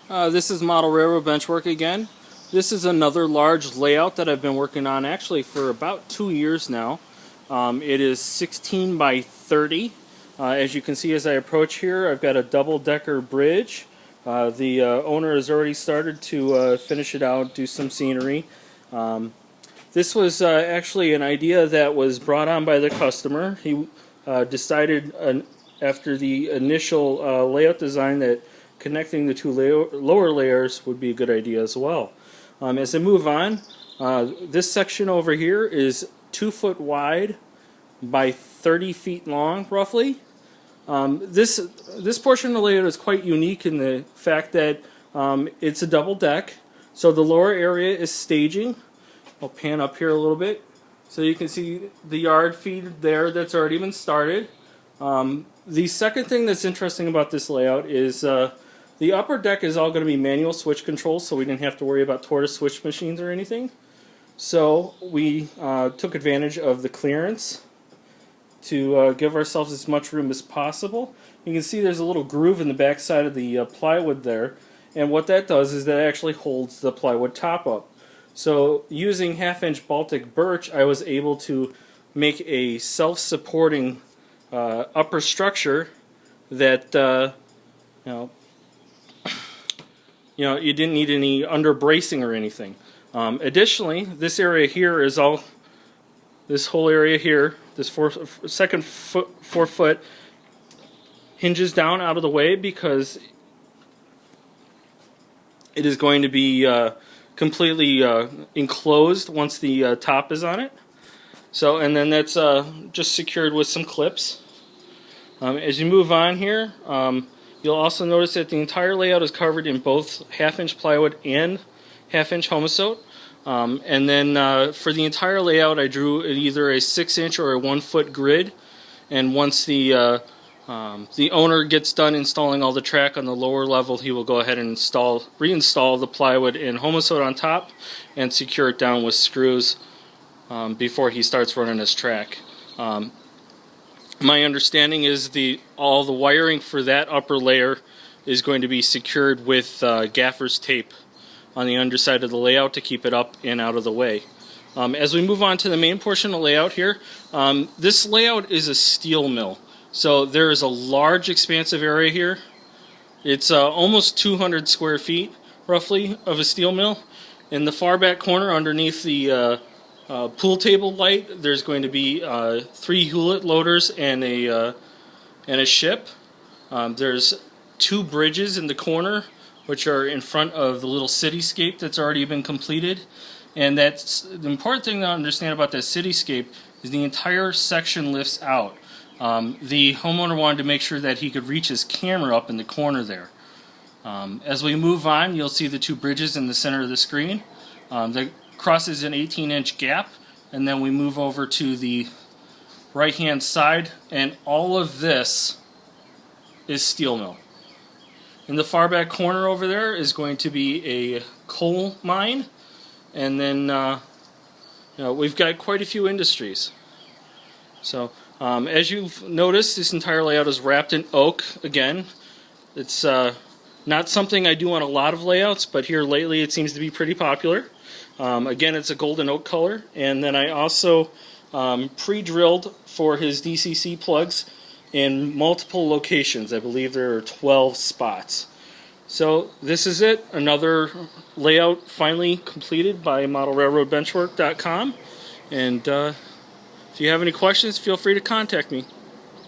This is Model Railroad Benchwork again. This is another large layout that I've been working on actually for about 2 years now. It is 16 by 30. As you can see as I approach here, I've got a double-decker bridge. The owner has already started to finish it out, do some scenery. This was actually an idea that was brought on by the customer. He decided after the initial layout design that connecting the two lower layers would be a good idea as well. As I move on, this section over here is 2 foot wide by 30 feet long, roughly. This portion of the layout is quite unique in the fact that it's a double deck. So the lower area is staging. I'll pan up here a little bit so you can see the yard feed there that's already been started. The second thing that's interesting about this layout is the upper deck is all going to be manual switch controls, so we didn't have to worry about tortoise switch machines or anything. So we took advantage of the clearance to give ourselves as much room as possible. You can see there's a little groove in the back side of the plywood there, and what that does is that actually holds the plywood top up. So using 1/2-inch Baltic birch, I was able to make a self-supporting upper structure that you didn't need any under bracing or anything. Additionally, this area here is this whole area here, this 4 foot hinges down out of the way because it is going to be completely enclosed once the top is on it. So, and then that's just secured with some clips. As you move on here, you'll also notice that the entire layout is covered in both 1/2-inch plywood and 1/2-inch homosote. And then for the entire layout, I drew either a 6-inch or a 1-foot grid. And once the owner gets done installing all the track on the lower level, he will go ahead and reinstall the plywood and homosote on top and secure it down with screws before he starts running his track. My understanding is all the wiring for that upper layer is going to be secured with gaffer's tape on the underside of the layout to keep it up and out of the way. As we move on to the main portion of the layout here, this layout is a steel mill. So there is a large expansive area here. It's almost 200 square feet, roughly, of a steel mill. In the far back corner underneath the pool table light, there's going to be 3 Hewlett loaders and a ship. There's 2 bridges in the corner, which are in front of the little cityscape that's already been completed. And that's the important thing to understand about that cityscape is the entire section lifts out. The homeowner wanted to make sure that he could reach his camera up in the corner there. As we move on, you'll see the 2 bridges in the center of the screen. That crosses an 18-inch gap, and then we move over to the right-hand side, and all of this is steel mill. In the far back corner over there is going to be a coal mine, and then we've got quite a few industries. So as you've noticed, this entire layout is wrapped in oak. Again, it's not something I do on a lot of layouts, but here lately it seems to be pretty popular. Again, it's a golden oak color, and then I also pre-drilled for his DCC plugs in multiple locations. I believe there are 12 spots. So this is it, another layout finally completed by modelrailroadbenchwork.com, and if you have any questions, feel free to contact me.